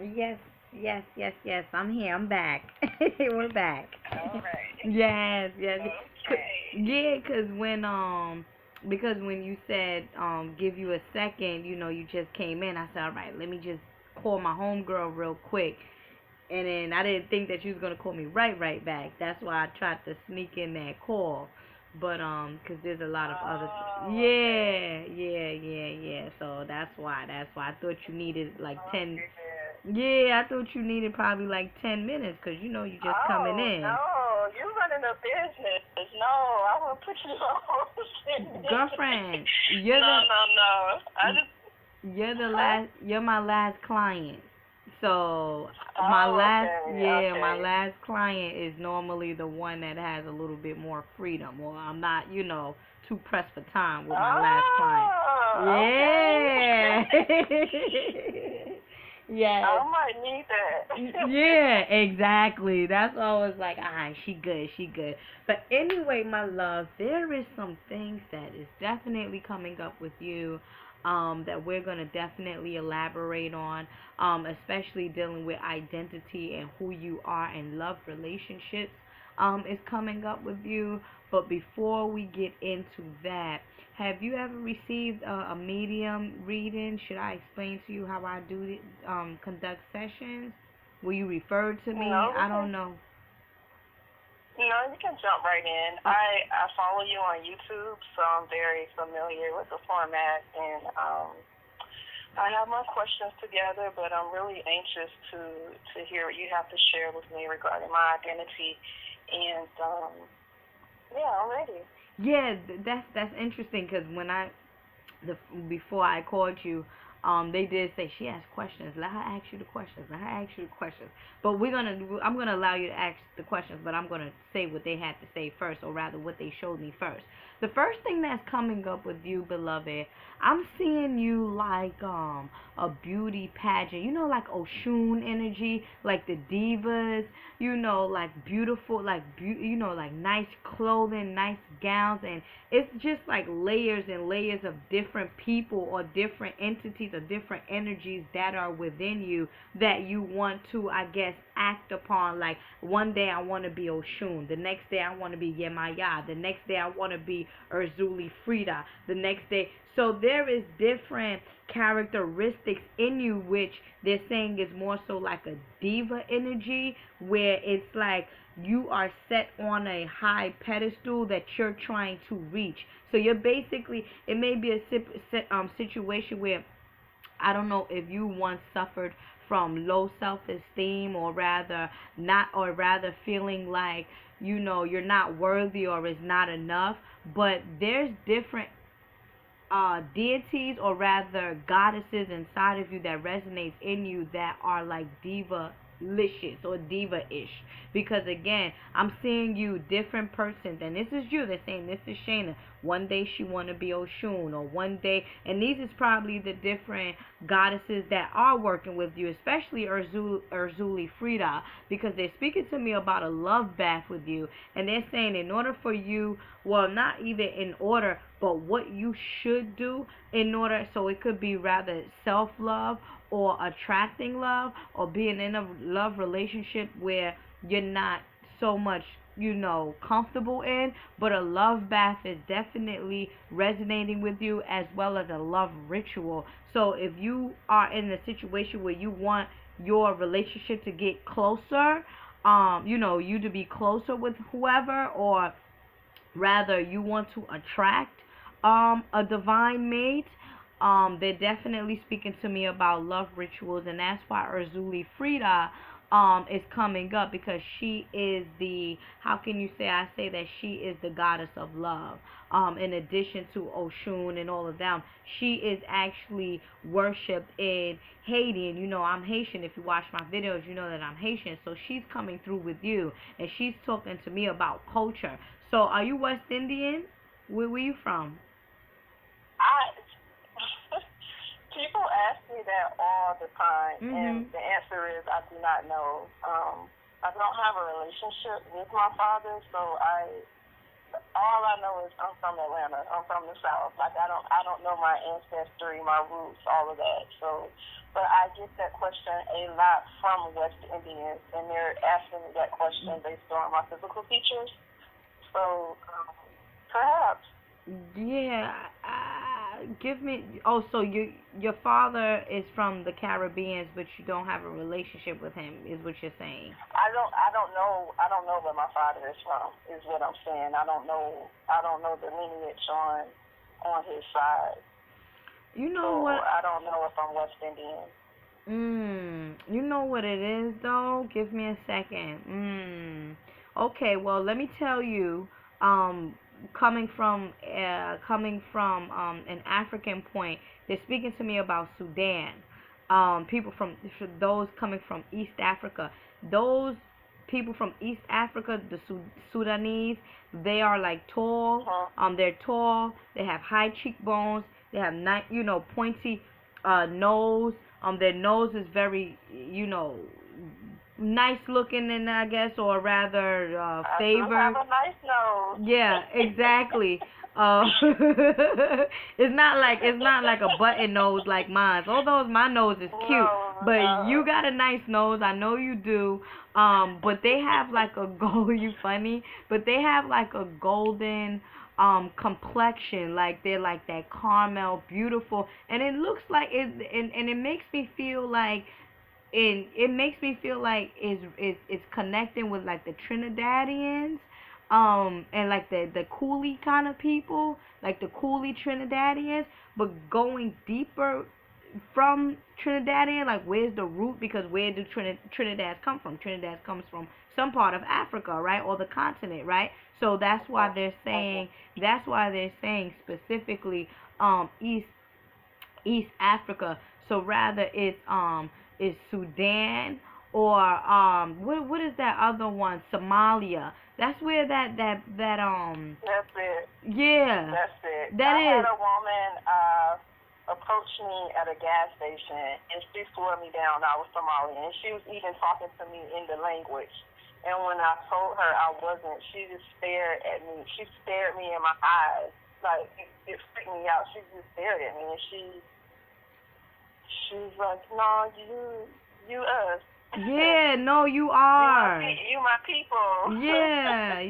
Yes, yes. I'm here. I'm back. We're back. All right. Yes, yes. Okay. Yeah, because when you said give you a second, you just came in. I said, all right, let me just call my homegirl real quick. And then I didn't think that you was gonna call me right back. That's why I tried to sneak in that call. But 'cause there's a lot of other. Oh, okay. Yeah. So that's why I thought you needed like Oh, 10. goodness. Yeah, I thought you needed probably like 10 minutes, 'cause you just coming Oh, in. no. You running a business. No, I won't put you on. Girlfriend, No, no, no. I just, huh? you're my last client. So Oh, okay, my okay. last client is normally the one that has a little bit more freedom. Or I'm not, too pressed for time with my last client. Oh, Yeah. okay. Yes. I might need that. Yeah, exactly. That's why I was like, she good. But anyway, my love, there is some things that is definitely coming up with you, that we're gonna definitely elaborate on, especially dealing with identity and who you are and love relationships, is coming up with you. But before we get into that, have you ever received a medium reading? Should I explain to you how I conduct sessions? Were you referred to me? No, we I can. don't know. No, you can jump right in. Uh, I follow you on YouTube, so I'm very familiar with the format, and I have my questions together. But I'm really anxious to hear what you have to share with me regarding my identity, and yeah, I'm ready. yeah, that's interesting because the before I called you, they did say she has questions. Let her ask you the questions. Let her ask you the questions. But I'm gonna allow you to ask the questions, but I'm gonna say what they had to say first, or rather what they showed me first. The first thing that's coming up with you, beloved, I'm seeing you like a beauty pageant. Like Oshun energy, like the divas. Like beautiful, like like nice clothing, nice gowns, and it's just like layers and layers of different people or different entities or different energies that are within you that you want to, I guess, act upon. Like one day I want to be Oshun, the next day I want to be Yemaya, the next day I want to be Urzuli Frida, the next day. So there is different characteristics in you which they're saying is more so like a diva energy, where it's like you are set on a high pedestal that you're trying to reach. So you're basically, it may be a situation where I don't know if you once suffered from low self-esteem, or rather feeling like you're not worthy or is not enough. But there's different deities, or rather goddesses inside of you that resonates in you that are like diva licious or diva-ish, because again I'm seeing you different persons, and this is you. They're saying this is Shayna. One day she want to be Oshun, or one day, and these is probably the different goddesses that are working with you, especially Urzuli Frida, because they're speaking to me about a love bath with you, and they're saying in order for you, well, not even in order, but what you should do in order, so it could be rather self-love or attracting love, or being in a love relationship where you're not so much comfortable in, but a love bath is definitely resonating with you, as well as a love ritual. So if you are in a situation where you want your relationship to get closer, you to be closer with whoever, or rather you want to attract a divine mate, they're definitely speaking to me about love rituals, and that's why Urzuli Frida is coming up, because she is the, how can you say, I say that she is the goddess of love. In addition to Oshun and all of them, she is actually worshipped in Haiti, and I'm Haitian. If you watch my videos, you know that I'm Haitian. So she's coming through with you, and she's talking to me about culture. So are you West Indian? Where you from? I People ask me that all the time, and Mhm. the answer is I do not know. I don't have a relationship with my father, so all I know is I'm from Atlanta. I'm from the South. Like I don't know my ancestry, my roots, all of that. So, but I get that question a lot from West Indians, and they're asking me that question based on my physical features. So, perhaps. Yeah, give me. Oh, so your father is from the Caribbean, but you don't have a relationship with him, is what you're saying? I don't know where my father is from. Is what I'm saying. I don't know the lineage on his side. You know So what? I don't know if I'm West Indian. You know what it is though? Give me a second. Okay, well, let me tell you, um, coming from an African point, they're speaking to me about Sudan. People from for those coming from East Africa. Those people from East Africa, the Sudanese, they are like tall. They're tall. They have high cheekbones. They have pointy nose. Their nose is very, nice looking, and I guess, or rather, I do have favored. a nice nose. Yeah, exactly. It's not like a button nose like mine. Although my nose is cute, No, but you no. got a nice nose. I know you do. But they have like a gold. You funny, but they have like a golden complexion. Like they're like that caramel, beautiful, and it looks like it, and it makes me feel like it's connecting with like the Trinidadians, and like the coolie kind of people, like the coolie Trinidadians, but going deeper from Trinidadian, like where's the root? Because where do Trinidad come from? Trinidad comes from some part of Africa, right, or the continent, right? So that's why they're saying specifically East Africa. So rather it's Sudan, or what is that other one? Somalia. That's where That's it. yeah, That's it. that I had is. a woman approach me at a gas station, and she slowed me down. I was Somali, and she was even talking to me in the language. And when I told her I wasn't, she just stared at me. She stared me in my eyes. Like, it freaked me out. She just stared at me, and she was like, no, you us. Yeah, no, you are. You my people. Yeah,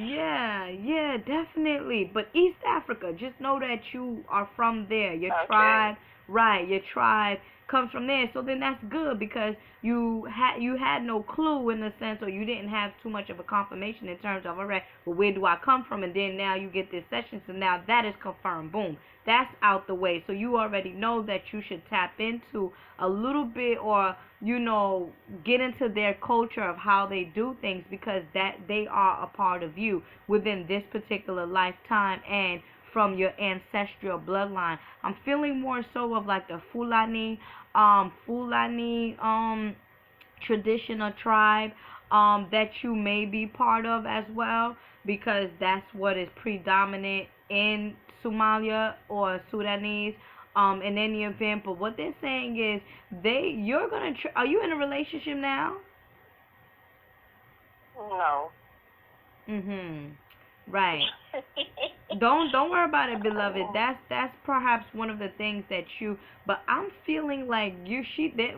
definitely. But East Africa, just know that you are from there. Your Okay. tribe, right? Your tribe comes from there. So then that's good, because you had no clue in the sense, or you didn't have too much of a confirmation in terms of, all right, well, where do I come from? And then now you get this session, so now that is confirmed. Boom, that's out the way. So you already know that you should tap into a little bit, or get into their culture of how they do things, because that they are a part of you within this particular lifetime and from your ancestral bloodline. I'm feeling more so of like the Fulani traditional tribe that you may be part of as well, because that's what is predominant in Somalia or Sudanese, in any event. But what they're saying is are you in a relationship now? No. Right. Don't worry about it, beloved. That's perhaps one of the things that but I'm feeling like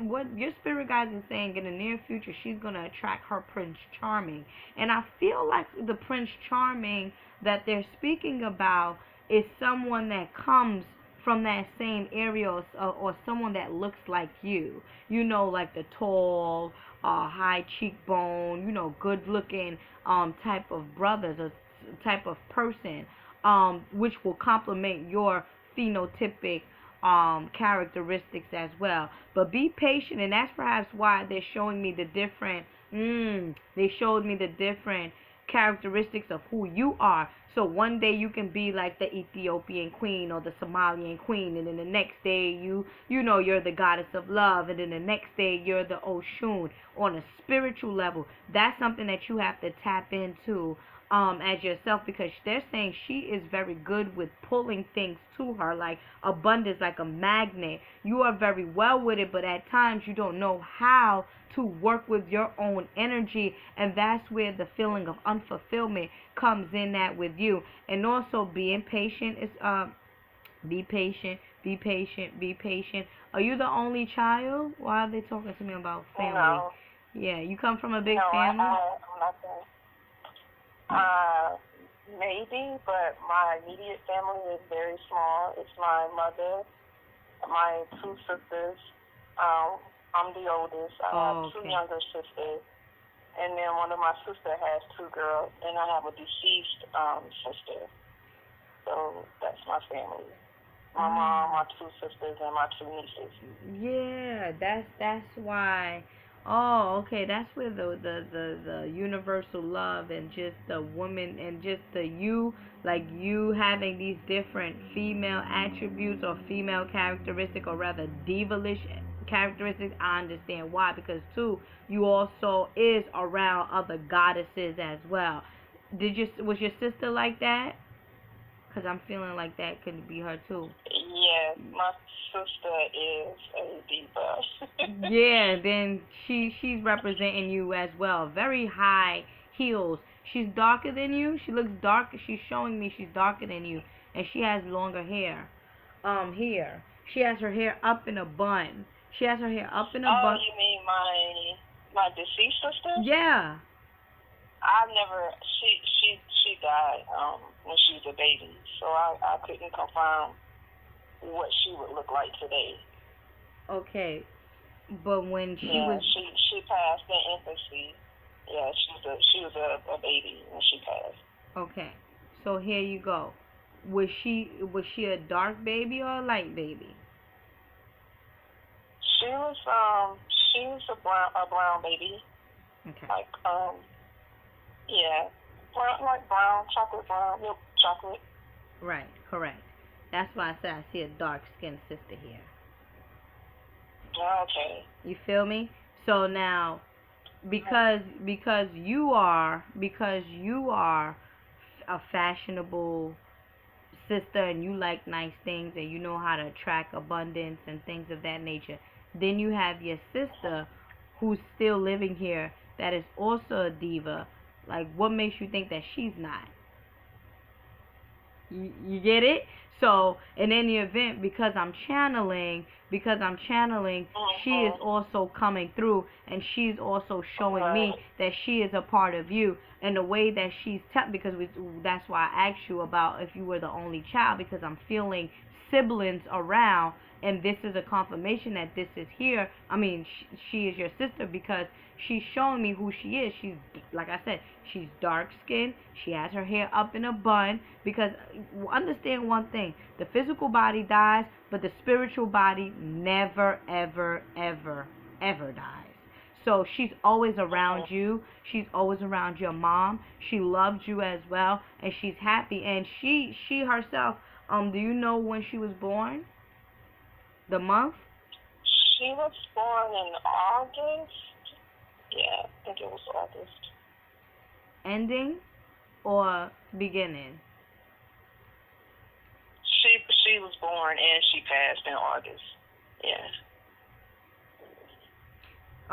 what your spirit guide is saying, in the near future she's gonna attract her Prince Charming. And I feel like the Prince Charming that they're speaking about is someone that comes from that same area, or someone that looks like you. Like the tall, high cheekbone, good looking type of brothers, or type of person, which will complement your phenotypic characteristics as well. But be patient, and that's perhaps why they're showing me the different. They showed me the different characteristics of who you are. So one day you can be like the Ethiopian queen or the Somalian queen, and then the next day you're the goddess of love, and then the next day you're the Oshun on a spiritual level. That's something that you have to tap into as yourself, because they're saying she is very good with pulling things to her, like abundance, like a magnet. You are very well with it, but at times you don't know how to work with your own energy, and that's where the feeling of unfulfillment comes in at with you. And also being patient is be patient, be patient, be patient. Are you the only child? Why are they talking to me about family? No. Yeah, you come from a big No, family? I'm not there. Maybe, but my immediate family is very small. It's my mother, my two sisters. I'm the oldest. I have two younger sisters. And then one of my sisters has two girls, and I have a deceased sister. So that's my family. My mom, my two sisters, and my two nieces. Yeah, that's why. Oh, okay. That's where the universal love and just the woman and just the you, like you having these different female attributes or female characteristic, or rather devilish characteristics. I understand why, because too you also is around other goddesses as well. Was your sister like that? Because I'm feeling like that could be her too. Yes, my sister is a diva. Yeah, then she's representing you as well. Very high heels. She's darker than you. She looks dark. She's showing me she's darker than you, and she has longer hair. Here she has her hair up in a bun. She has her hair up in a bun. Oh, you mean my deceased sister? Yeah. I've never. She died when she was a baby, so I couldn't confirm what she would look like today. Okay, but when she was she passed in infancy. Yeah, she was a baby when she passed. Okay, so here you go. Was she a dark baby or a light baby? She was a brown baby. Okay. Like yeah, brown, chocolate brown, milk chocolate. Right, correct. That's why I said I see a dark skinned sister here. Okay. You feel me? So now, because you are a fashionable sister and you like nice things and you know how to attract abundance and things of that nature, then you have your sister who's still living here that is also a diva. Like, what makes you think that she's not? You get it? So in any event, because I'm channeling, she is also coming through, and she's also showing me that she is a part of you. And the way that she's because that's why I asked you about if you were the only child, because I'm feeling siblings around, and this is a confirmation that this is here. I mean, she is your sister, because she's showing me who she is. She's, like I said, she's dark skinned. She has her hair up in a bun, because understand one thing: the physical body dies, but the spiritual body never, ever, ever, ever dies. So she's always around you. She's always around your mom. She loves you as well, and she's happy. And she herself, do you know when she was born? The month? She was born in August. Yeah, I think it was August. Ending or beginning? She was born and she passed in August. Yeah.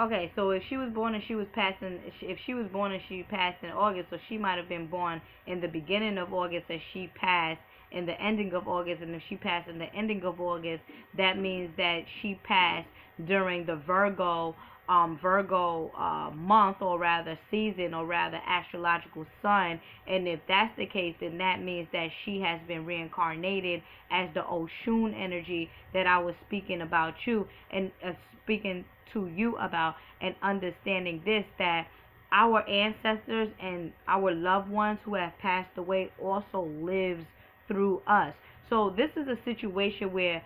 Okay, so if she was born and she was passing, if she was born and she passed in August, so she might have been born in the beginning of August and she passed in the ending of August. And if she passed in the ending of August, that means that she passed during the Virgo month, or rather season, or rather astrological sun. And if that's the case, then that means that she has been reincarnated as the Oshun energy that I was speaking about you, and speaking to you about, and understanding this, that our ancestors and our loved ones who have passed away also lives through us. So this is a situation where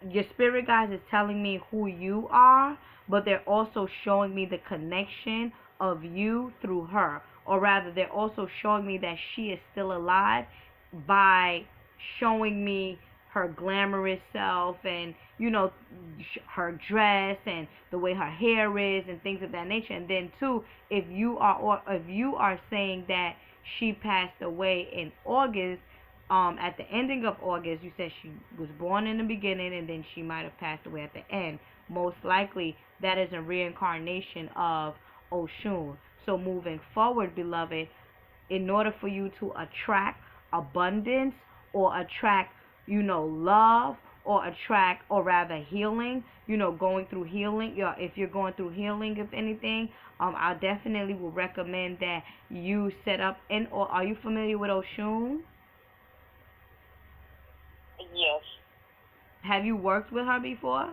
your spirit guides is telling me who you are, but they're also showing me the connection of you through her. Or rather, they're also showing me that she is still alive by showing me her glamorous self, and her dress and the way her hair is and things of that nature. And then too, if you are saying that she passed away in August. At the ending of August, you said she was born in the beginning and then she might have passed away at the end. Most likely, that is a reincarnation of Oshun. So moving forward, beloved, in order for you to attract abundance or attract, love or attract, or rather healing, going through healing, if you're going through healing, if anything, I definitely will recommend that you set up, or are you familiar with Oshun? Yes. Have you worked with her before?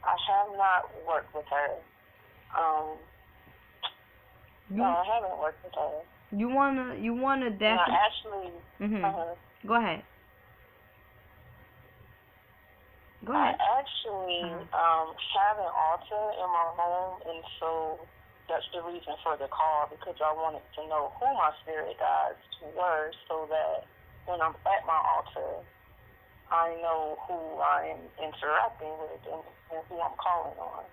I have not worked with her. No, I haven't worked with her. You wanna definitely. No, actually. Go ahead. Go ahead. I actually have an altar in my home, and so that's the reason for the call, because I wanted to know who my spirit guides were, so that when I'm at my altar, I know who I'm interacting with and who I'm calling on.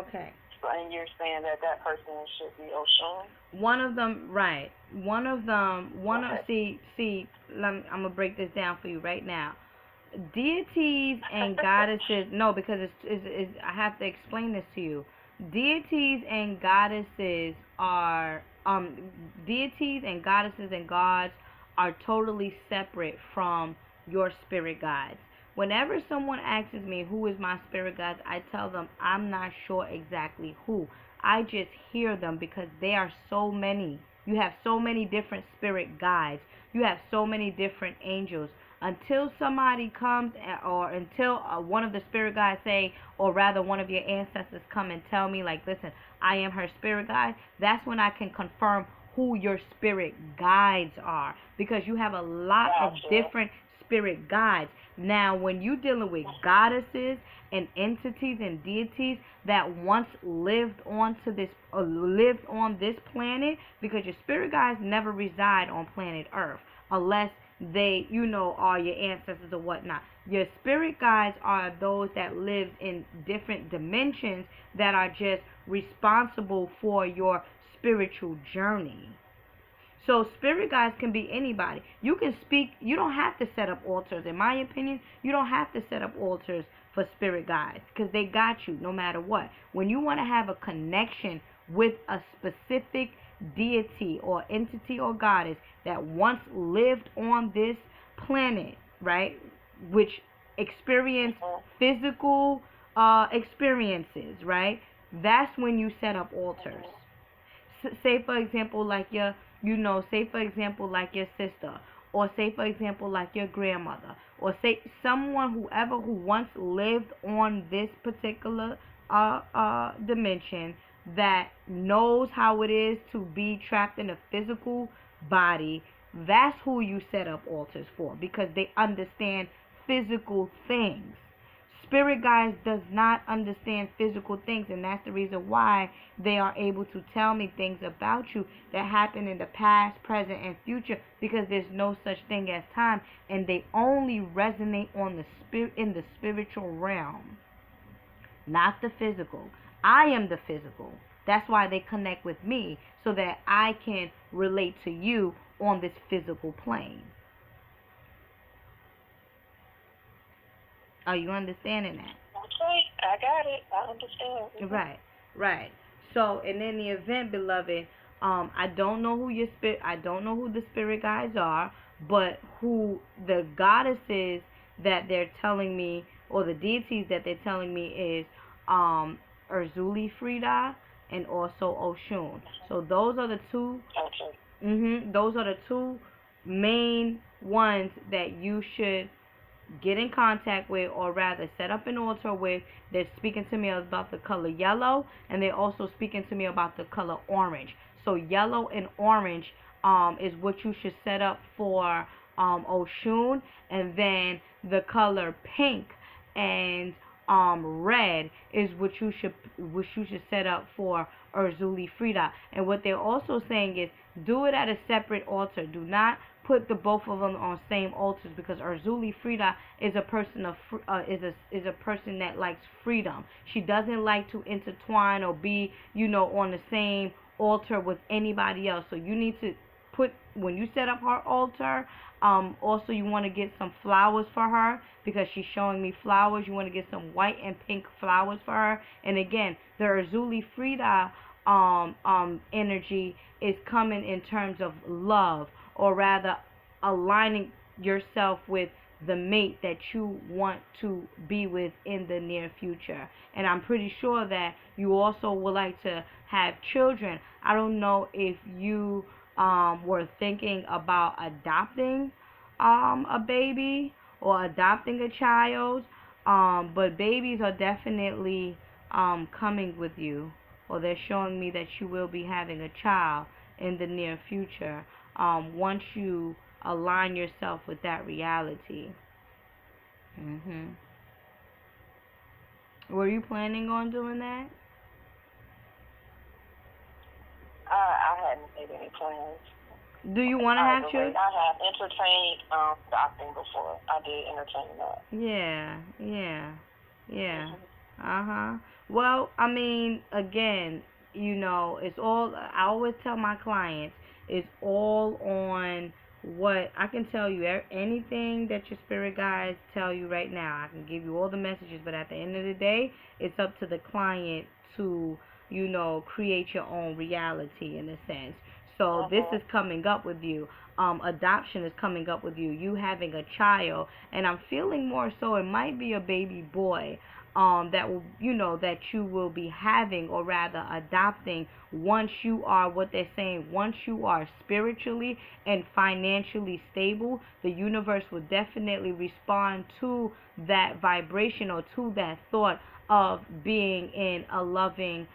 Okay. So, and you're saying that person should be Oshun? One of them, right. One of them, Okay. I'm going to break this down for you right now. Deities and goddesses, no, because I have to explain this to you. Deities and goddesses are, deities and goddesses and gods are totally separate from your spirit guides. Whenever someone asks me who is my spirit guides, I tell them I'm not sure exactly who. I just hear them because there are so many. You have so many different spirit guides. You have so many different angels. Until somebody comes, or until one of the spirit guides say, or rather one of your ancestors come and tell me, like, listen, I am her spirit guide, that's when I can confirm who your spirit guides are, because you have a lot of different spirit guides. Now, when you're dealing with goddesses and entities and deities that once lived on this planet, because your spirit guides never reside on planet Earth unless they, are your ancestors or whatnot. Your spirit guides are those that live in different dimensions that are just responsible for your spiritual journey. So spirit guides can be anybody. You can speak. You don't have to set up altars. In my opinion, you don't have to set up altars for spirit guides, because they got you no matter what. When you want to have a connection with a specific deity or entity or goddess that once lived on this planet, right, which experienced physical experiences, right, that's when you set up altars. Say for example, like say for example, like your sister, or say for example, like your grandmother, or say someone, whoever, who once lived on this particular dimension, that knows how it is to be trapped in a physical body. That's who you set up altars for, because they understand physical things. Spirit guides does not understand physical things, and that's the reason why they are able to tell me things about you that happened in the past, present, and future, because there's no such thing as time, and they only resonate on the spirit, in the spiritual realm, not the physical. I am the physical. That's why they connect with me, so that I can relate to you on this physical plane. Are you understanding that? Okay, I got it. I understand. Right. So, and in the event, beloved, I don't know who I don't know who the spirit guides are, but who the goddesses that they're telling me, or the deities that they're telling me, is Urzuli Frida and also Oshun. So those are the two. Okay. Those are the two main ones that you should get in contact with, or rather set up an altar with. They're speaking to me about the color yellow, and they're also speaking to me about the color orange. So yellow and orange is what you should set up for Oshun, and then the color pink and red is what you should set up for Urzuli Frida. And what they're also saying is, do it at a separate altar. Do not put the both of them on same altars, because Urzuli Frida is a person of is a person that likes freedom. She doesn't like to intertwine or be, on the same altar with anybody else. So you need to put, when you set up her altar, also you want to get some flowers for her, because she's showing me flowers. You want to get some white and pink flowers for her. And again, the Erzuli Frida energy is coming in terms of love, or rather aligning yourself with the mate that you want to be with in the near future. And I'm pretty sure that you also would like to have children. I don't know if you were thinking about adopting a baby or adopting a child, but babies are definitely coming with you, or they're showing me that you will be having a child in the near future, once you align yourself with that reality. Were you planning on doing that? I hadn't made any plans. Do you want to have children? I have entertained adopting before. I did entertain that. Yeah. Well, I mean, again, it's all, I always tell my clients, it's all on what I can tell you. Anything that your spirit guides tell you right now, I can give you all the messages, but at the end of the day, it's up to the client to, create your own reality in a sense. So this is coming up with you. Adoption is coming up with you. You having a child, and I'm feeling more so it might be a baby boy. That will, that you will be having, or rather adopting, once you are, what they're saying, once you are spiritually and financially stable, the universe will definitely respond to that vibration, or to that thought of being in a loving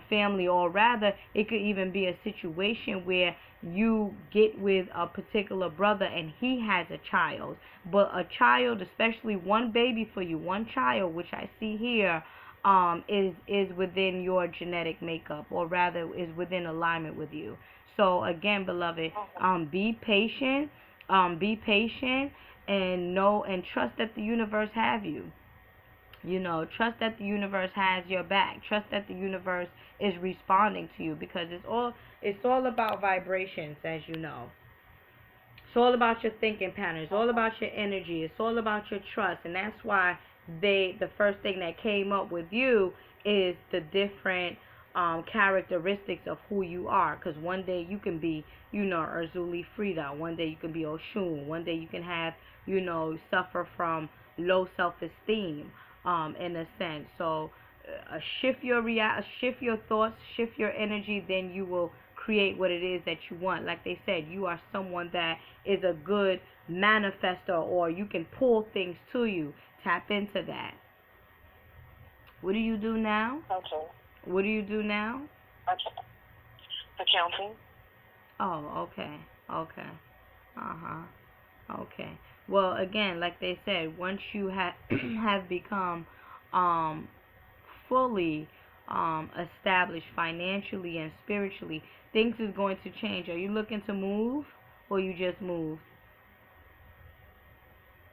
family. Or rather, it could even be a situation where you get with a particular brother and he has a child, but a child, especially one baby for you, one child, which I see here, is within your genetic makeup, or rather is within alignment with you. So again, beloved, be patient, and know and trust that the universe have you. Trust that the universe has your back. Trust that the universe is responding to you, because it's all about vibrations, as you know. It's all about your thinking pattern. It's all about your energy. It's all about your trust, and that's why the first thing that came up with you is the different characteristics of who you are. Because one day you can be, Erzuli Frida. One day you can be Oshun. One day you can have, suffer from low self-esteem, in a sense. So shift your thoughts, shift your energy, then you will create what it is that you want. Like they said, you are someone that is a good manifester, or you can pull things to you. Tap into that. What do you do now? Okay. What do you do now? Okay. Accounting. Oh, okay. Okay. Well, again, like they said, once you have become fully established financially and spiritually, things is going to change. Are you looking to move, or you just moved?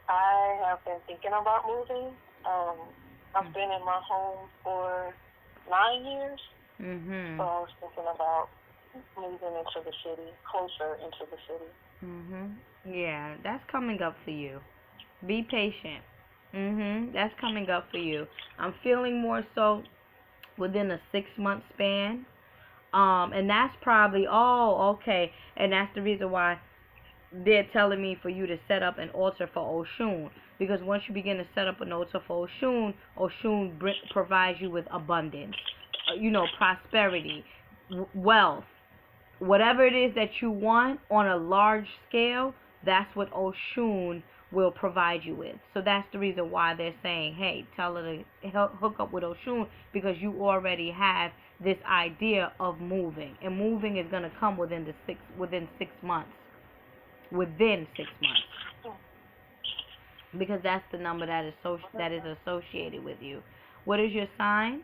I have been thinking about moving. I've been in my home for 9 years. So I was thinking about moving into the city, closer into the city. Yeah, that's coming up for you. Be patient. That's coming up for you. I'm feeling more so within a 6-month span. And that's probably, okay. And that's the reason why they're telling me for you to set up an altar for Oshun. Because once you begin to set up an altar for Oshun, Oshun provides you with abundance, prosperity, wealth. Whatever it is that you want on a large scale, that's what Oshun will provide you with. So that's the reason why they're saying, hey, tell her to hook up with Oshun, because you already have this idea of moving. And moving is going to come within 6 months. Within 6 months. Because that's the number that is associated with you. What is your sign?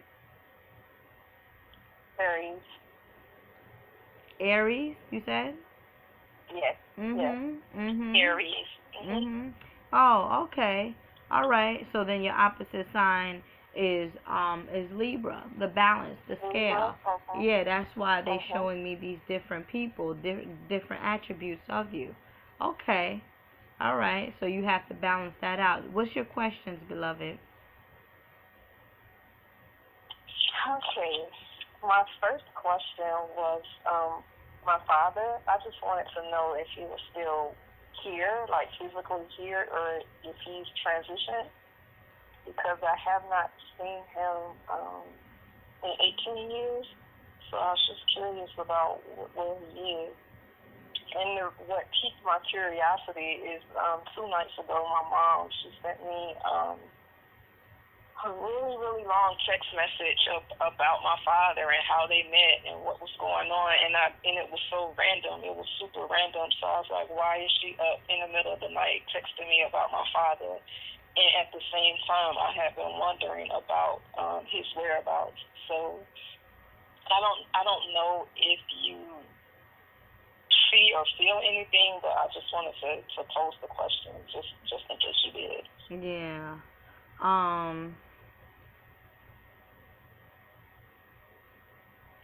Fairies. Aries, you said? Yes. Aries. Oh, okay. All right. So then your opposite sign is Libra, the balance, the scale. Yeah, that's why they showing me these different people, different attributes of you. Okay. All right. So you have to balance that out. What's your questions, beloved? Okay. My first question was my father. I just wanted to know if he was still here, like physically here, or if he's transitioned, because I have not seen him in 18 years. So I was just curious about where he is. And what piqued my curiosity is 2 nights ago, my mom, she sent me a really, really long text message about my father and how they met and what was going on, and it was so random. It was super random. So I was like, why is she up in the middle of the night texting me about my father? And at the same time, I have been wondering about his whereabouts. So I don't know if you see or feel anything, but I just wanted to pose the question just in case you did. Yeah.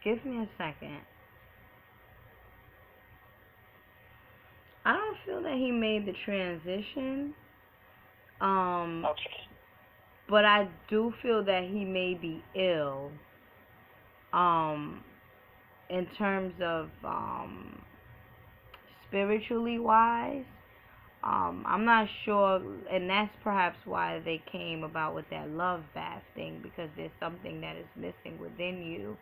Give me a second. I don't feel that he made the transition. Okay. But I do feel that he may be ill. In terms of spiritually wise. I'm not sure, and that's perhaps why they came about with that love bath thing, because there's something that is missing within you,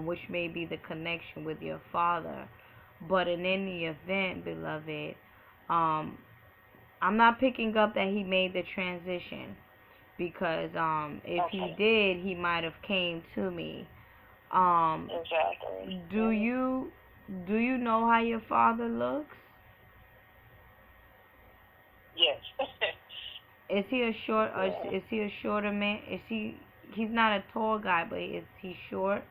which may be the connection with your father. But in any event, beloved, I'm not picking up that he made the transition, because if he did, he might have came to me. Exactly. Do you know how your father looks? Yes. Is he a short? Or is he a shorter man? Is he? He's not a tall guy, but is he short?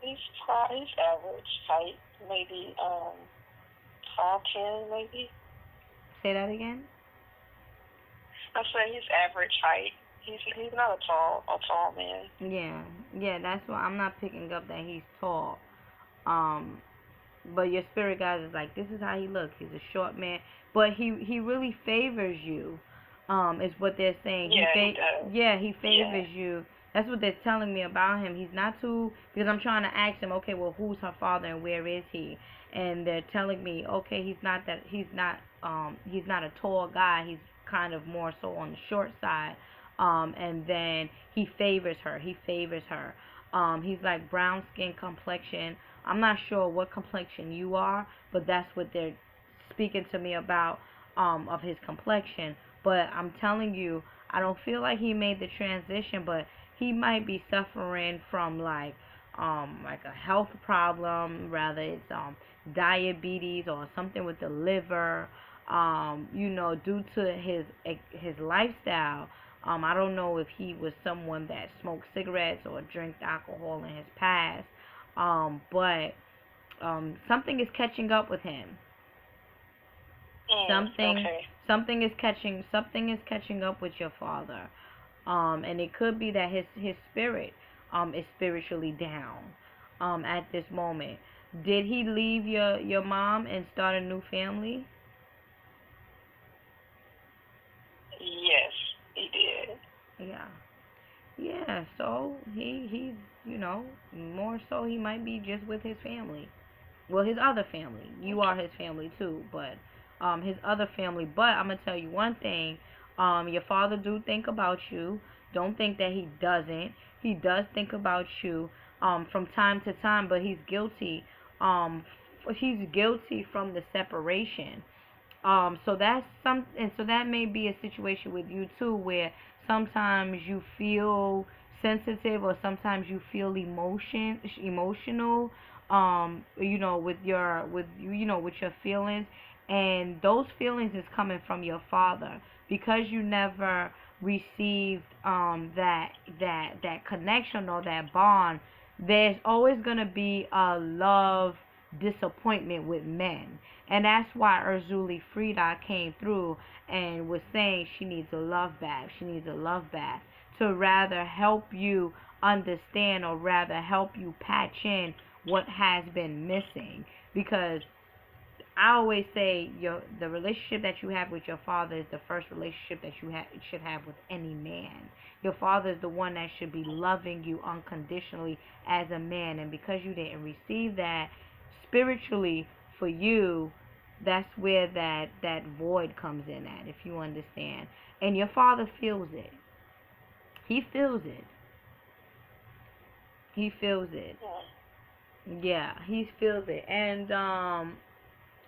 He's average height, maybe 5'10", maybe. Say that again. I said he's average height. He's not a tall man. Yeah. That's why I'm not picking up that he's tall. But your spirit guide is like, this is how he looks. He's a short man, but he really favors you. Is what they're saying. Yeah, he does. Yeah, he favors you. That's what they're telling me about him. He's not too, because I'm trying to ask him, okay, well, who's her father and where is he? And they're telling me, okay, he's not a tall guy. He's kind of more so on the short side. And then he favors her. He's like brown skin complexion. I'm not sure what complexion you are, but that's what they're speaking to me about, of his complexion. But I'm telling you, I don't feel like he made the transition, but he might be suffering from like a health problem, rather it's diabetes or something with the liver, due to his lifestyle. I don't know if he was someone that smoked cigarettes or drank alcohol in his past, but something is catching up with him. Something is catching up with your father, and it could be that his spirit is spiritually down at this moment. Did he leave your mom and start a new family? Yes, he did. Yeah. So he's more so he might be just with his family. Well, his other family. You are his family too, but his other family. But I'm gonna tell you one thing. Your father do think about you. Don't think that he doesn't. He does think about you from time to time, but he's guilty. He's guilty from the separation. So that's something. So that may be a situation with you too, where sometimes you feel sensitive, or sometimes you feel emotional. With your feelings, and those feelings is coming from your father, because you never received that connection or that bond. There's always gonna be a love disappointment with men. And that's why Urzuli Frida came through and was saying she needs a love bath. She needs a love bath to rather help you understand, or rather help you patch in what has been missing. Because I always say the relationship that you have with your father is the first relationship that you should have with any man. Your father is the one that should be loving you unconditionally as a man, and because you didn't receive that spiritually for you, that's where that void comes in at, if you understand. And your father feels it. He feels it. He feels it. Yeah, he feels it. And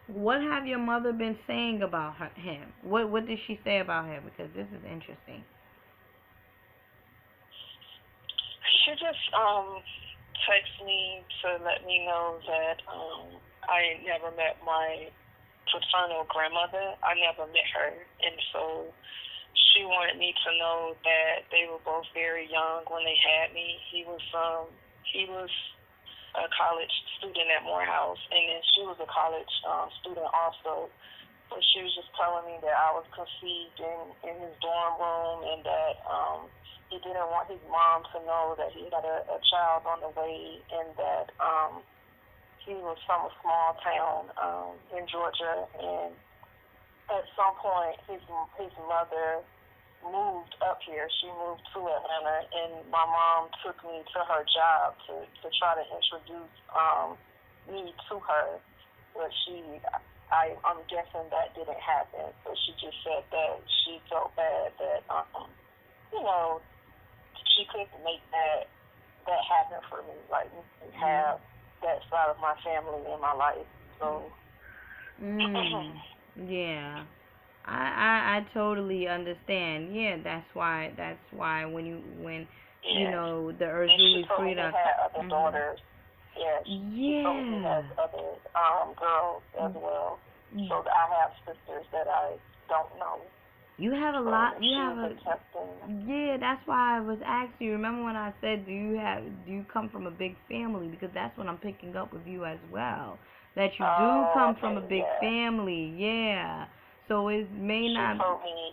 what have your mother been saying about him? What did she say about him? Because this is interesting. She just texted me to let me know that I never met my paternal grandmother. I never met her, and so she wanted me to know that they were both very young when they had me. He was a college student at Morehouse, and then she was a college student also. So she was just telling me that I was conceived in his dorm room, and that he didn't want his mom to know that he had a child on the way, and that he was from a small town in Georgia, and at some point his mother moved up here. She moved to Atlanta, and my mom took me to her job to try to introduce me to her, but I'm guessing that didn't happen. So she just said that she felt bad that she couldn't make that happen for me, like have that side of my family in my life. So yeah. I totally understand. Yeah, that's why when you know the Urzuli Frida had other daughters. Yeah, she told me has other girls as well. So I have sisters that I don't know. You have a lot. Yeah. That's why I was asking you. Remember when I said, do you come from a big family? Because that's what I'm picking up with you as well. That you do come from a big family. Yeah. So it may not. She told me,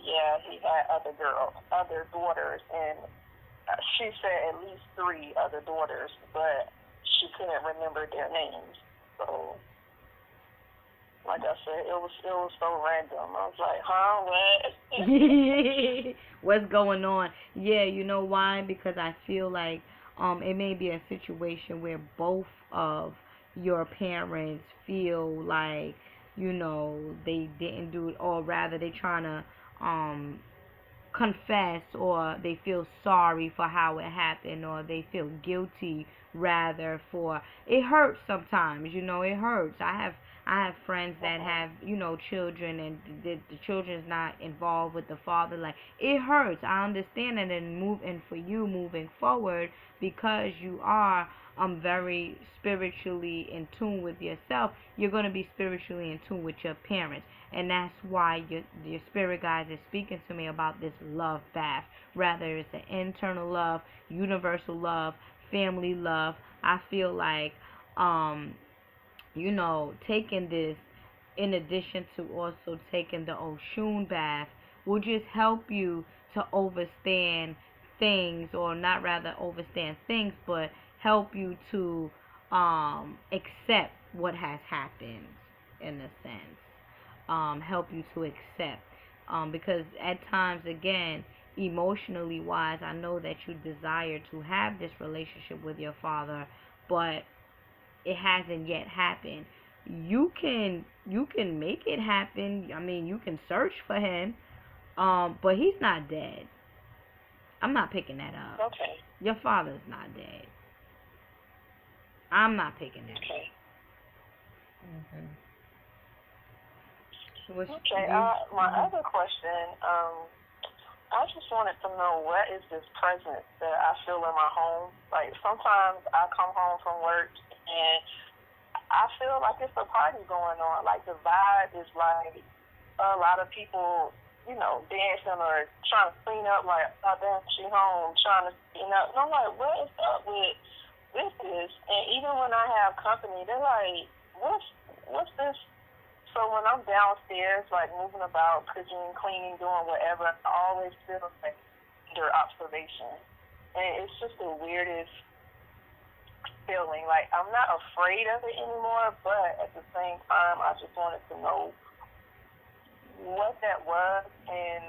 he had other daughters, and she said at least 3 other daughters, but she couldn't remember their names. So, like I said, it was so random. I was like, what? What's going on? Yeah, you know why? Because I feel like it may be a situation where both of your parents feel like, they didn't do it, or rather they trying to confess, or they feel sorry for how it happened, or they feel guilty rather for it. Hurts sometimes, it hurts. I have friends that have children, and the children's not involved with the father. Like, it hurts. I understand it. And for you moving forward, because you are very spiritually in tune with yourself, you're going to be spiritually in tune with your parents. And that's why your spirit guides are speaking to me about this love bath. Rather, it's an internal love, universal love, family love. I feel like taking this, in addition to also taking the Oshun bath, will just help you to overstand things, or not rather overstand things, but help you to accept what has happened, in a sense. Help you to accept. Because at times, again, emotionally wise, I know that you desire to have this relationship with your father, but it hasn't yet happened. You can make it happen. I mean, you can search for him, but he's not dead. I'm not picking that up. Okay. Your father's not dead. I'm not picking that up. Mm-hmm. My other question, I just wanted to know, what is this presence that I feel in my home? Like, sometimes I come home from work and I feel like it's a party going on. Like, the vibe is like a lot of people, dancing or trying to clean up, like, oh, damn, she home, trying to clean up. And I'm like, what is up with this? And even when I have company, they're like, what's this? So when I'm downstairs, like moving about, cooking, cleaning, doing whatever, I always feel like under observation. And it's just the weirdest feeling. Like, I'm not afraid of it anymore, but at the same time, I just wanted to know what that was. And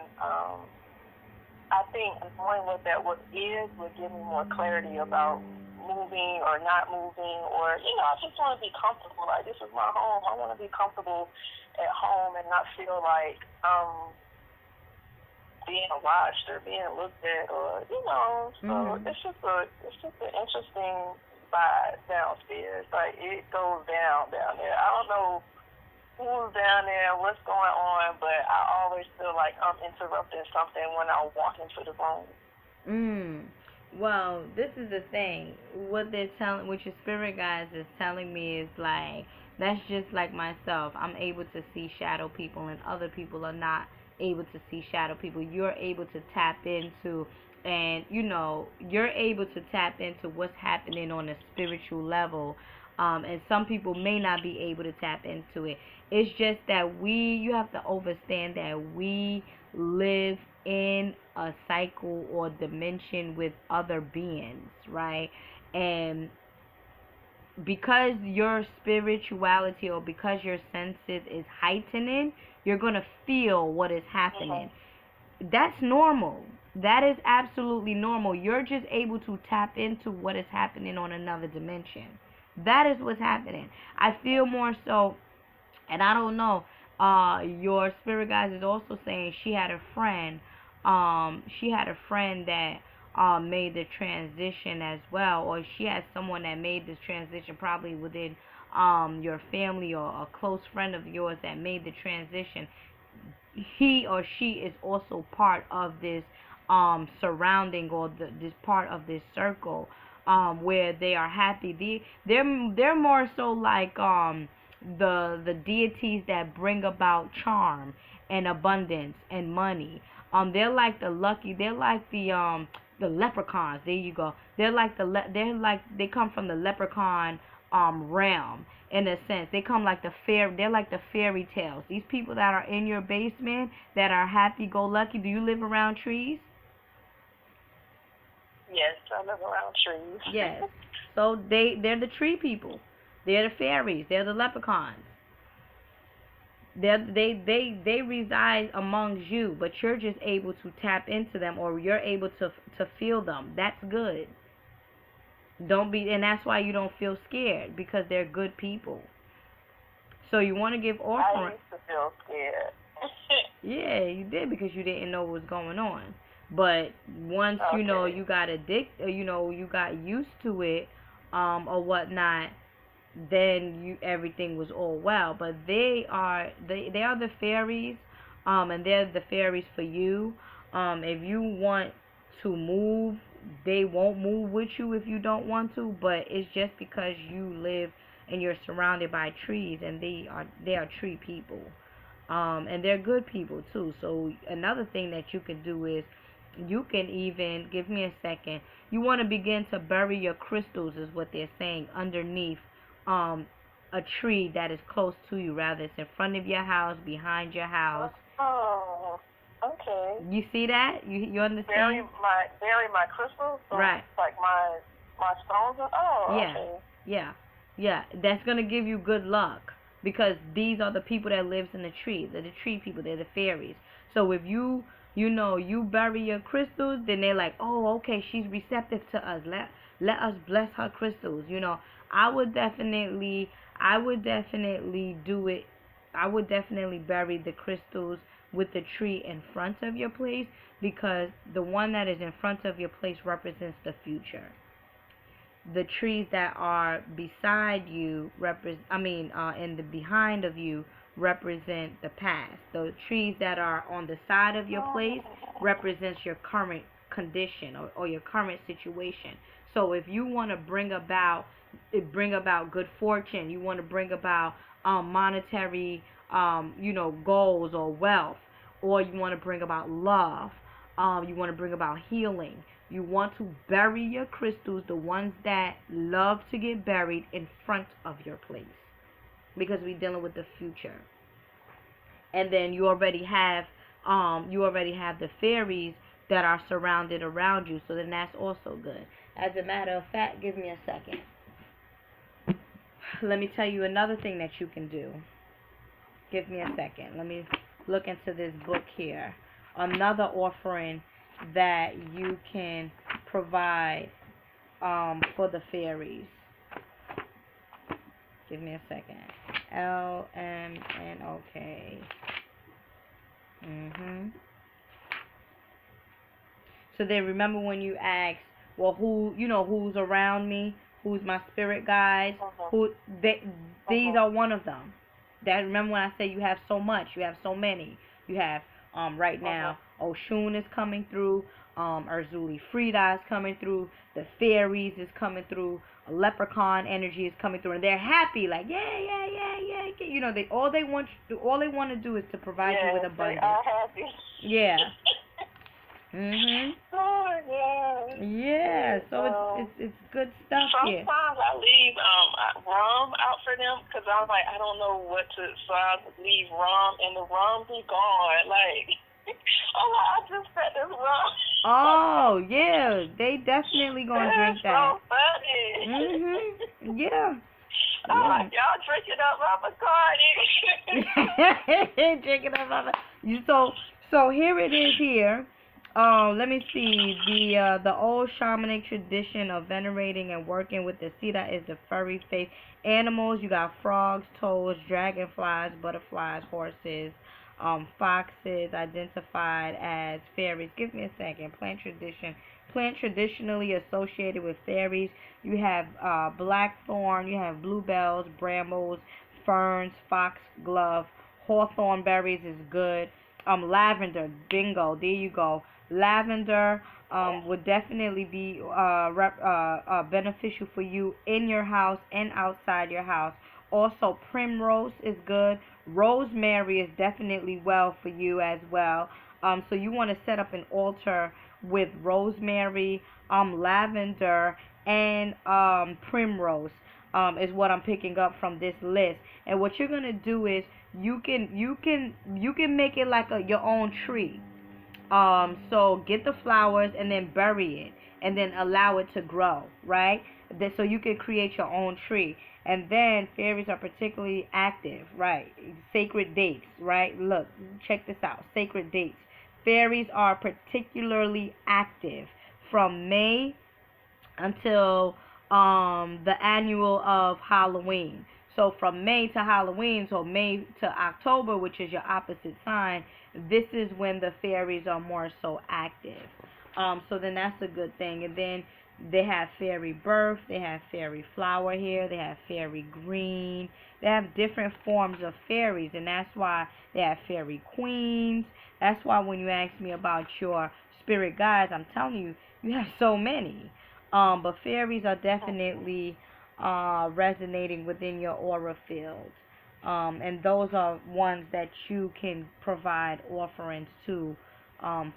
I think knowing what that is would give me more clarity about moving or not moving, or, I just want to be comfortable. Like, this is my home. I want to be comfortable at home and not feel like being watched or being looked at, or, so it's just an interesting vibe downstairs. Like, it goes down there. I don't know who's down there, what's going on, but I always feel like I'm interrupting something when I walk into the room. Well, this is the thing. What your spirit guides is telling me is like, that's just like myself. I'm able to see shadow people, and other people are not able to see shadow people. You're able to tap into, and you're able to tap into what's happening on a spiritual level. And some people may not be able to tap into it. It's just that you have to understand that we live in a cycle or dimension with other beings, right? And because your spirituality, or because your senses is heightening, you're going to feel what is happening. That's normal. That is absolutely normal. You're just able to tap into what is happening on another dimension. That is what's happening. I feel more so, and I don't know, your spirit guide is also saying she had a friend that made the transition as well, or she had someone that made this transition, probably within your family, or a close friend of yours that made the transition. He or she is also part of this surrounding, or this part of this circle, where they are happy. They're more so like the deities that bring about charm and abundance and money. They're like the leprechauns. There you go. They come from the leprechaun realm, in a sense. They're like the fairy tales. These people that are in your basement that are happy go lucky. Do you live around trees? Yes, I live around trees. Yes. So they're the tree people. They're the fairies. They're the leprechauns. They reside amongst you, but you're just able to tap into them, or you're able to feel them. That's good. And that's why you don't feel scared, because they're good people. So you want to give offering. I used to feel scared. Yeah, you did, because you didn't know what was going on. But once you got addicted, you got used to it, or whatnot, then everything was all well. But they are the fairies, and they're the fairies for you. If you want to move, they won't move with you if you don't want to. But it's just because you live and you're surrounded by trees, and they are tree people, and they're good people too. So another thing that you can do is, you can even, give me a second, you want to begin to bury your crystals, is what they're saying, underneath a tree that is close to you. Rather, it's in front of your house, behind your house. Oh, okay. You see that? You understand? Bury my crystals? So right. Like my stones? Oh, yeah. Okay. Yeah. That's going to give you good luck, because these are the people that lives in the tree. They're the tree people. They're the fairies. So if you bury your crystals, then they're like, oh, okay, she's receptive to us. Let us bless her crystals. I would definitely do it. I would definitely bury the crystals with the tree in front of your place, because the one that is in front of your place represents the future. The trees that are beside you in the behind of you represent the past. The trees that are on the side of your place represents your current condition, or your current situation. So if you want to bring about good fortune, you want to bring about monetary goals or wealth, or you want to bring about love, you want to bring about healing, you want to bury your crystals, the ones that love to get buried, in front of your place. because we're dealing with the future. And then you already have the fairies that are surrounded around you, so then that's also good. As a matter of fact, give me a second. Let me tell you another thing that you can do. Give me a second. Let me look into this book here. Another offering that you can provide for the fairies. Give me a second. LMNOK. So then remember when you asked, well, who's around me? Who's my spirit guides? These are one of them. That, remember when I say you have so much, you have so many. You have right now Oshun is coming through, Urzuli Frida is coming through, the fairies is coming through, a leprechaun energy is coming through, and they're happy, like yeah. You know, all they want to do is to provide you with abundance. They are happy. Yeah. Oh, yeah. Yeah, so it's good stuff here. Sometimes I leave rum out for them because I'm like, I don't know what to, so I leave rum and the rum be gone. Like, oh, I just said this rum. Oh yeah, they definitely gonna drink that. So funny. Yeah. I'm like, y'all drinking up my Bacardi. Drinking up my So here it is here. Let me see. The old shamanic tradition of venerating and working with the Sita is the furry face animals. You got frogs, toads, dragonflies, butterflies, horses, foxes identified as fairies. Give me a second. Plant traditionally associated with fairies. You have blackthorn, you have bluebells, brambles, ferns, foxglove, hawthorn berries is good. Lavender, bingo, there you go. Lavender would definitely be beneficial for you in your house and outside your house. Also, primrose is good. Rosemary is definitely well for you as well. So you want to set up an altar with rosemary, lavender, and primrose is what I'm picking up from this list. And what you're gonna do is you can make it like your own tree. So get the flowers and then bury it and then allow it to grow, right? So you can create your own tree. And then fairies are particularly active, right? Sacred dates, right? Look, check this out. Sacred dates. Fairies are particularly active from May until the annual of Halloween. So from May to Halloween, so May to October, which is your opposite sign, this is when the fairies are more so active. So then that's a good thing. And then they have fairy birth, they have fairy flower here, they have fairy green. They have different forms of fairies, and that's why they have fairy queens. That's why when you ask me about your spirit guides, I'm telling you, you have so many. But fairies are definitely resonating within your aura field. And those are ones that you can provide offerings to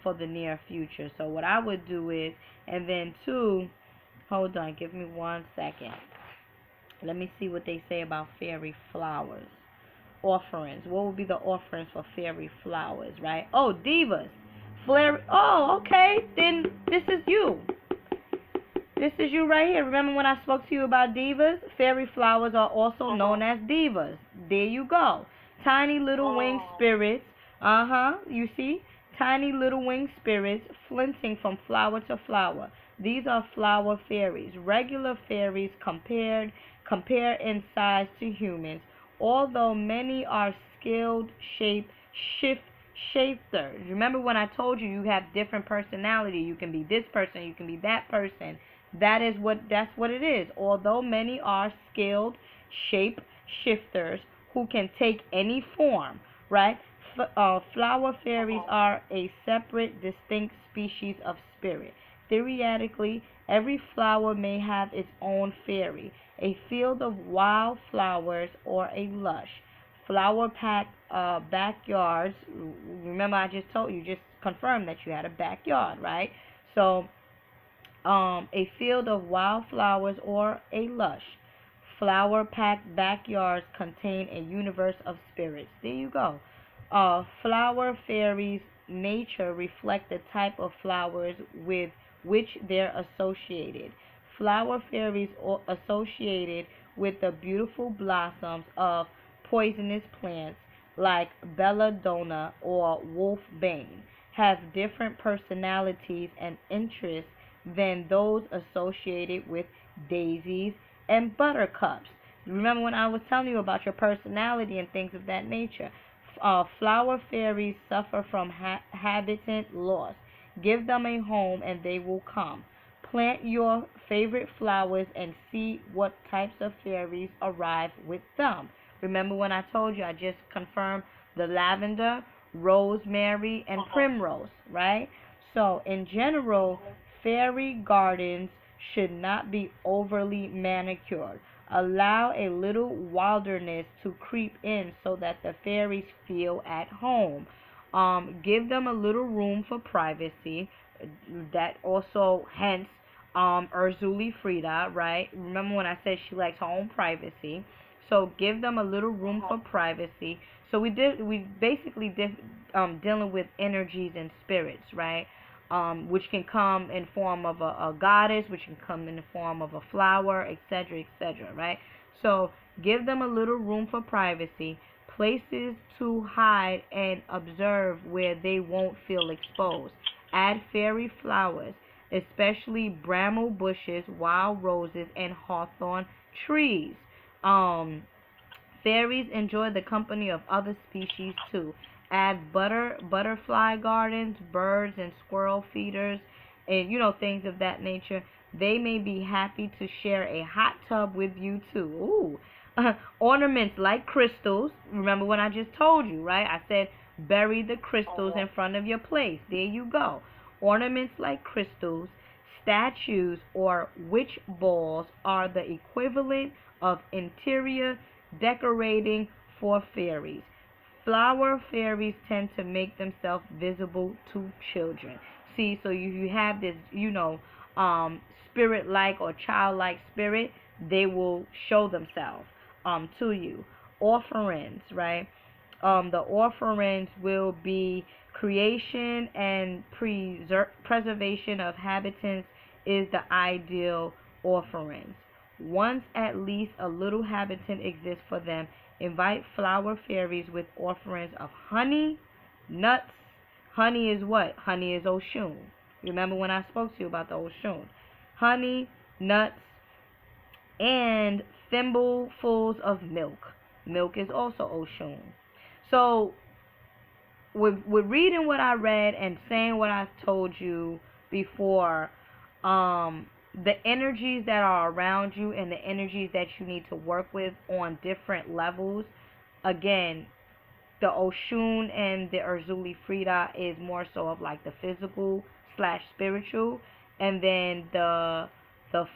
for the near future. So what I would do is, and then two, hold on, give me 1 second. Let me see what they say about fairy flowers. Offerings. What would be the offerings for fairy flowers, right? Oh, divas. Oh, okay. Then this is you. This is you right here. Remember when I spoke to you about divas? Fairy flowers are also known as divas. There you go. Tiny little winged spirits. You see? Tiny little winged spirits flinting from flower to flower. These are flower fairies. Regular fairies compare in size to humans, although many are skilled shifters. Remember when I told you have different personality? You can be this person, you can be that person. That's what it is. Although many are skilled shape shifters who can take any form, right? Flower fairies are a separate, distinct species of spirit. Theoretically, every flower may have its own fairy, a field of wild flowers, or a lush flower-packed backyards. Remember, I just told you, just confirmed that you had a backyard, right? So, a field of wildflowers or a lush Flower-packed backyards contain a universe of spirits. There you go. Flower fairies nature reflect the type of flowers with which they're associated. Flower fairies associated with the beautiful blossoms of poisonous plants like belladonna or wolfbane have different personalities and interests than those associated with daisies and buttercups. Remember when I was telling you about your personality and things of that nature? Flower fairies suffer from habitat loss. Give them a home and they will come. Plant your favorite flowers and see what types of fairies arrive with them. Remember when I told you I just confirmed the lavender, rosemary, and primrose, right? So, in general, fairy gardens should not be overly manicured. Allow a little wilderness to creep in so that the fairies feel at home. Give them a little room for privacy. That also, hence, Urzuli Frida, right? Remember when I said she likes her own privacy? So give them a little room for privacy. So we basically dealing with energies and spirits, right? Which can come in form of a goddess, which can come in the form of a flower, etc., etc., right? So give them a little room for privacy, places to hide and observe where they won't feel exposed. Add fairy flowers, especially bramble bushes, wild roses, and hawthorn trees. Um, Fairies enjoy the company of other species too. Add butterfly gardens, birds and squirrel feeders, and things of that nature. They may be happy to share a hot tub with you too. Ooh. Ornaments like crystals. Remember when I just told you, right? I said bury the crystals in front of your place. There you go. Ornaments like crystals, statues, or witch balls are the equivalent of interior decorating for fairies. Flower fairies tend to make themselves visible to children. See, so you have this, spirit-like or childlike spirit, they will show themselves to you. Offerings, right? The offerings will be creation and preservation of habitats is the ideal offerings. Once at least a little habitat exists for them, invite flower fairies with offerings of honey, nuts. Honey is what? Honey is Oshun. Remember when I spoke to you about the Oshun? Honey, nuts, and thimblefuls of milk. Milk is also Oshun. So, with reading what I read and saying what I told you before, the energies that are around you and the energies that you need to work with on different levels, again, the Oshun and the Urzuli Frida is more so of like the physical slash spiritual, and then the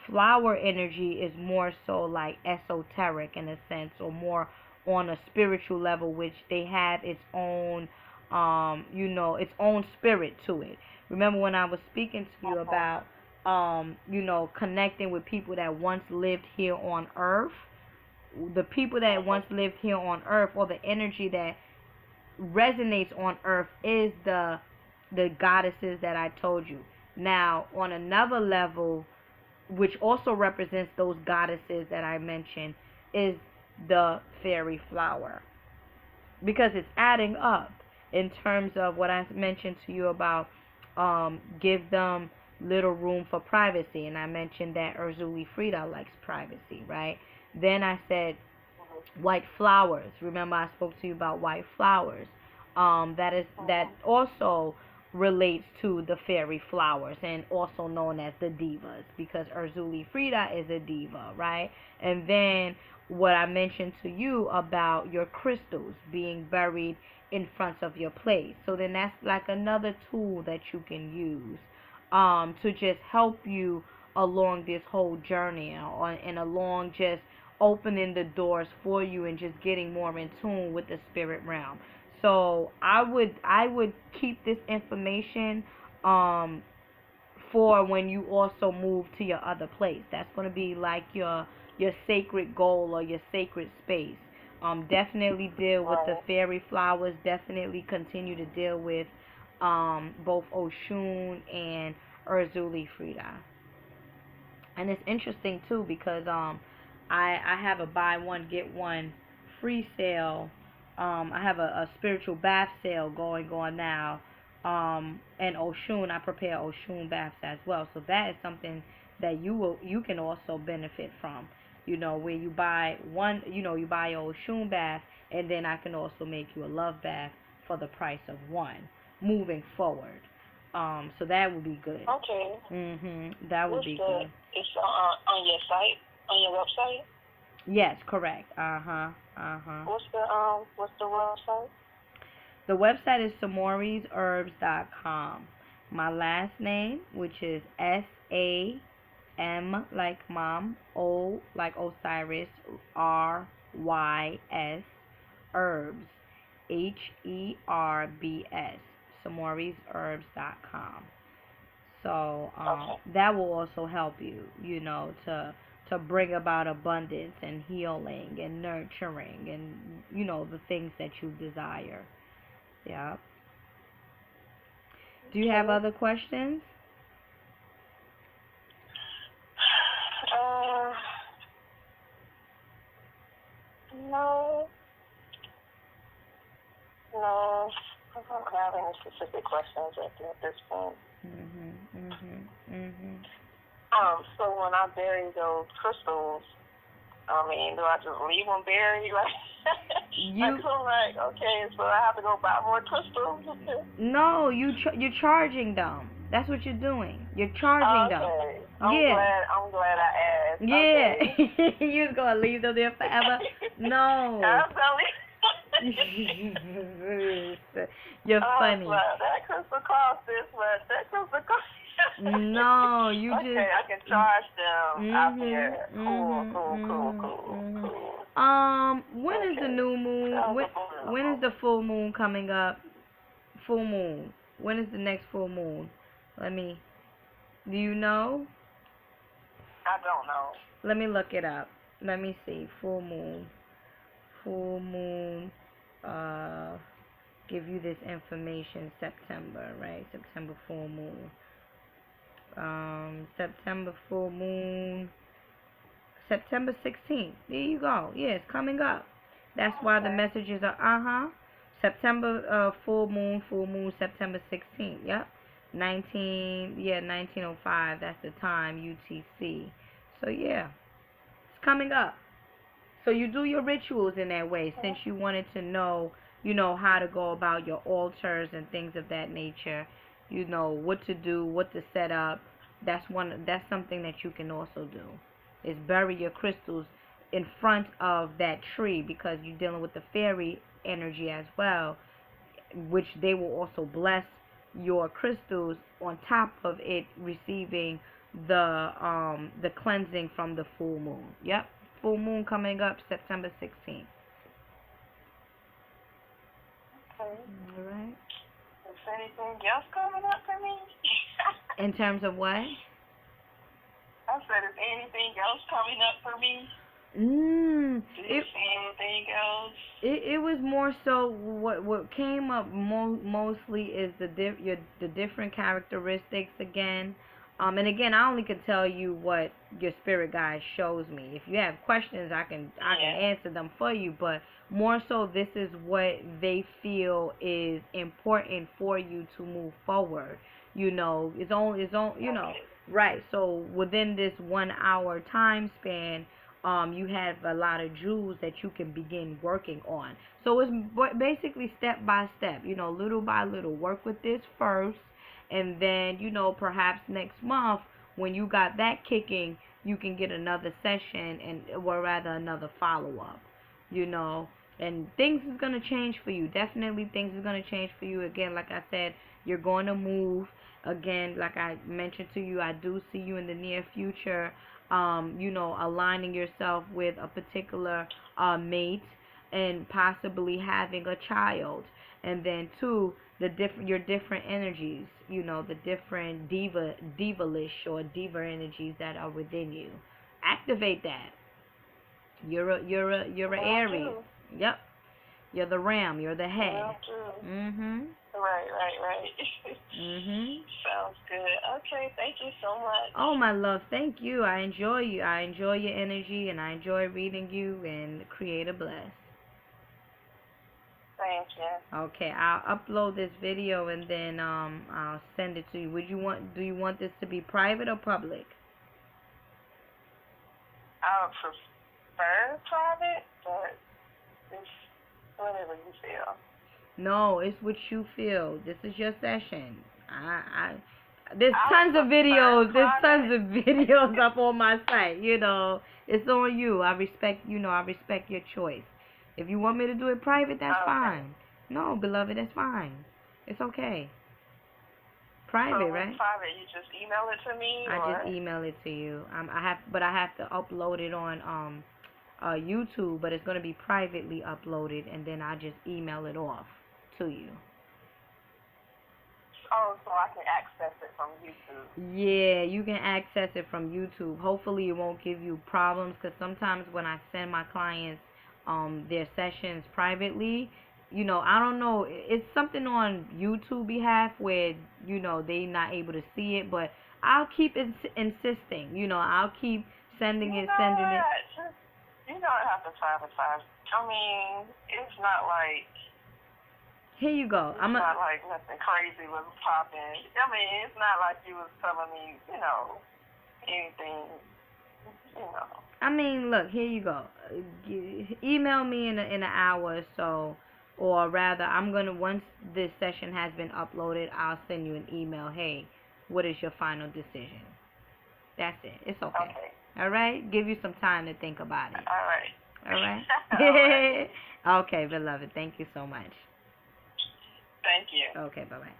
flower energy is more so like esoteric in a sense, or more on a spiritual level, which they have its own its own spirit to it. Remember when I was speaking to you about connecting with people that once lived here on earth? The people that once lived here on earth, or the energy that resonates on earth, is the goddesses that I told you. Now, on another level, which also represents those goddesses that I mentioned, is the fairy flower, because it's adding up in terms of what I mentioned to you about give them little room for privacy, and I mentioned that Urzuli Frida likes privacy, right? Then I said white flowers. Remember I spoke to you about white flowers. That also relates to the fairy flowers, and also known as the divas, because Urzuli Frida is a diva, right? And then what I mentioned to you about your crystals being buried in front of your place. So then that's like another tool that you can use to just help you along this whole journey, and along just opening the doors for you and just getting more in tune with the spirit realm. So I would keep this information for when you also move to your other place. That's going to be like your your sacred goal or your sacred space. Definitely deal with the Right. fairy flowers. Definitely continue to deal with both Oshun and Urzuli Frida. And it's interesting too because I have a buy one get one free sale. I have a spiritual bath sale going on now. And Oshun, I prepare Oshun baths as well. So that is something that you can also benefit from. You know, where you buy one, you buy your Oshun bath, and then I can also make you a love bath for the price of one. Moving forward, so that would be good. Okay. That would What's be the? good. It's on your site, on your website. Yes, correct. Uh-huh. What's the website? The website is samory'sherbs.com. My last name, which is SAM like mom, O like Osiris, RYS, herbs, HERBS, samory'sherbs.com. So Okay. that will also help you, to bring about abundance and healing and nurturing and the things that you desire. Yeah. Do you have Okay. other questions? Uh, no, no. I don't have any specific questions at this point. So when I bury those crystals, I mean, do I just leave them buried? Okay, so I have to go buy more crystals? No, you're charging them. That's what you're doing. You're charging them. Okay. Yeah. I'm glad I asked. Yeah. Okay. You're just gonna leave them there forever? No. Absolutely. You're funny. Well, that crystal cost this much. That crystal cost. No, you just. Okay, I can charge them out there. Cool. When is the new moon? When is the full moon coming up? Full moon. When is the next full moon? Do you know? I don't know. Let me look it up. Let me see. Full moon. Full moon. Give you this information. September, right? September full moon. September full moon. September 16th. There you go. Yeah, it's coming up. That's why the messages are September full moon, September 16th. Yep. 1905. That's the time UTC. So yeah, it's coming up. So you do your rituals in that way since you wanted to know, how to go about your altars and things of that nature. You know what to do, what to set up. That's something that you can also do. Is bury your crystals in front of that tree because you're dealing with the fairy energy as well, which they will also bless your crystals on top of it receiving the cleansing from the full moon. Yep. Full moon coming up September 16th. Okay. All right. Is anything else coming up for me? In terms of what? I said, is anything else coming up for me? Do you see anything else? It was more so what came up mostly is the different characteristics again. And again, I only can tell you what your spirit guide shows me. If you have questions, I can answer them for you. But more so, this is what they feel is important for you to move forward. It's only right. So within this 1 hour time span, you have a lot of jewels that you can begin working on. So it's basically step by step, little by little. Work with this first, and then, perhaps next month when you got that kicking, you can get another session or rather another follow up, and things is going to change for you. Definitely things is going to change for you. Again, like I said, you're going to move. Again, like I mentioned to you, I do see you in the near future, aligning yourself with a particular mate and possibly having a child. And then two, your different energies, the different divalish or diva energies that are within you. Activate that. You're a Aries. Do. Yep. You're the ram. You're the head. Will do. Mhm. Right. Mhm. Sounds good. Okay, thank you so much. Oh my love, thank you. I enjoy you. I enjoy your energy, and I enjoy reading you. And create a bless. Thank you. Okay, I'll upload this video and then I'll send it to you. Do you want this to be private or public? I would prefer private, but it's whatever you feel. No, it's what you feel. This is your session. There's I tons would of prefer videos. There's tons private. of videos up on my site. It's on you. I respect your choice. If you want me to do it private, that's Okay. fine. No, beloved, that's fine. It's okay. Private, So with right? private, you just email it to me, I or? just email it to you. I have to upload it on YouTube, but it's gonna be privately uploaded, and then I just email it off to you. Oh, so I can access it from YouTube. Yeah, you can access it from YouTube. Hopefully, it won't give you problems, because sometimes when I send my clients their sessions privately, I don't know, it's something on YouTube behalf where they not able to see it, but I'll keep insisting. I'll keep sending it. You don't have to privatize. I mean, it's not like Here you go. it's not like nothing crazy was popping. I mean, it's not like you was telling me, anything, I mean, look, here you go. Email me in an hour or so, or rather, once this session has been uploaded, I'll send you an email. Hey, what is your final decision? That's it. It's okay. Okay. All right? Give you some time to think about it. All right. All right? All right. Okay, beloved. Thank you so much. Thank you. Okay, bye-bye.